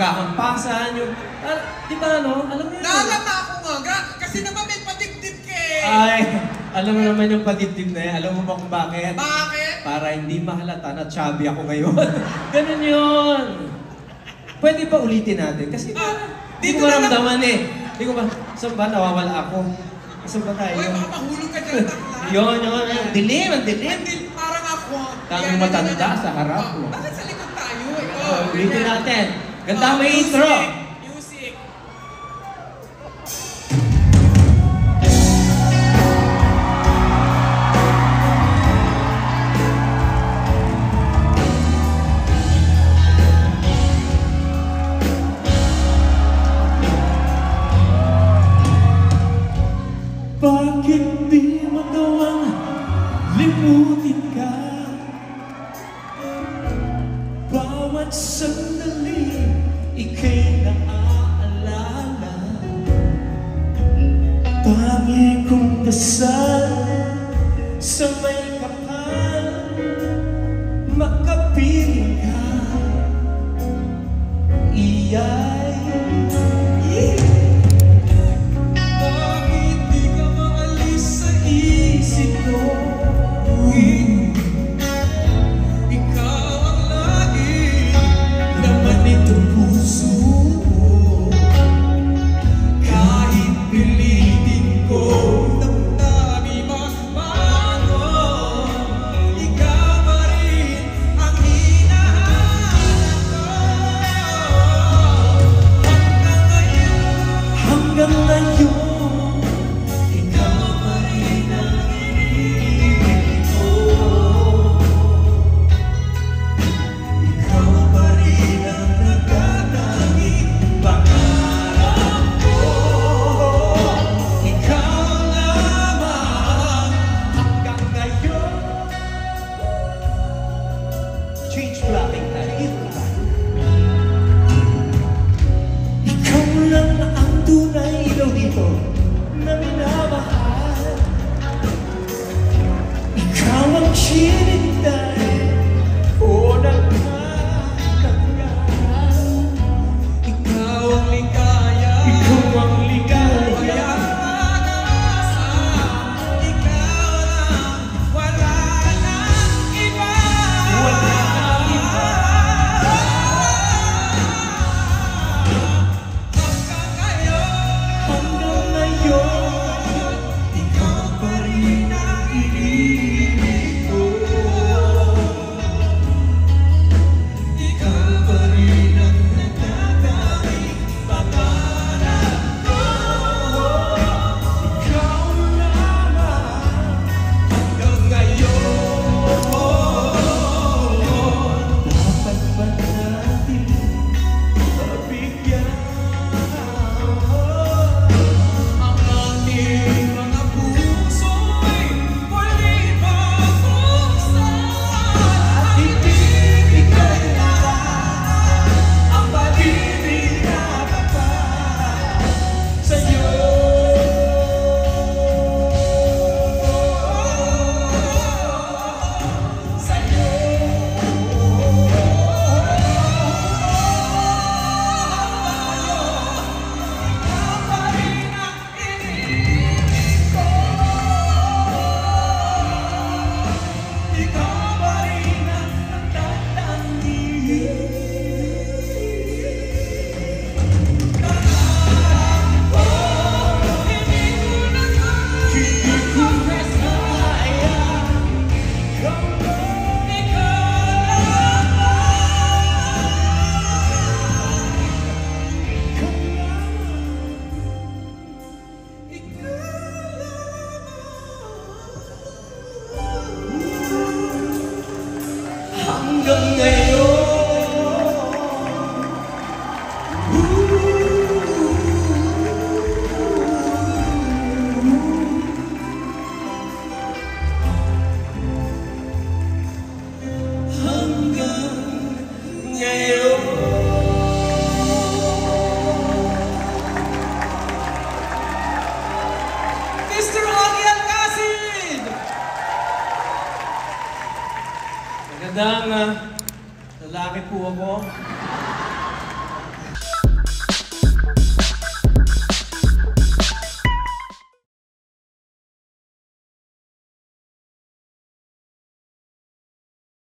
kahampasan, yung... di ba, no? Alam mo yun? Naalata ako nga, kasi naman may padibdib ka eh. Ay, alam mo naman yung padibdib na yan. Alam mo ba kung bakit? Bakit? Para hindi mahalata na chubby ako ngayon. Ganun yun. Pwede ba ulitin natin? Kasi di ko maramdaman eh. Di ko ba, saan ba nawawala ako? Saan ba tayo? Uy, baka mahulog ka dyan takla. Yun. Dilim, ang dilim. Parang ako. Kang matanda sa harap mo. Bakit sa likod tayo? Ulitin natin. Ganda mo intro. Music. Bakit di magawang limutin ka? Bawat sandali ika'y naaalala. Tangi kong dasal sa may kapal, makapiling ka. Iyay bakit di ka maalis sa isip ko? Ikaw ang lagi laman nitong puso ko. Kahit pilitin ko damdamin magbago, ikaw pa rin ang hinahanap ko. Hanggang ngayon, ikaw pa rin ang iniibig ko. Ikaw pa rin ang nagtatanging pangarap ko. Ikaw lamang hanggang ngayon. Change blocking tayo. Ikaw lang ang tunay ilaw dito na minamahal. Ikaw ang sinintay o nagkakagyan. Ikaw ang ligaya. Ikaw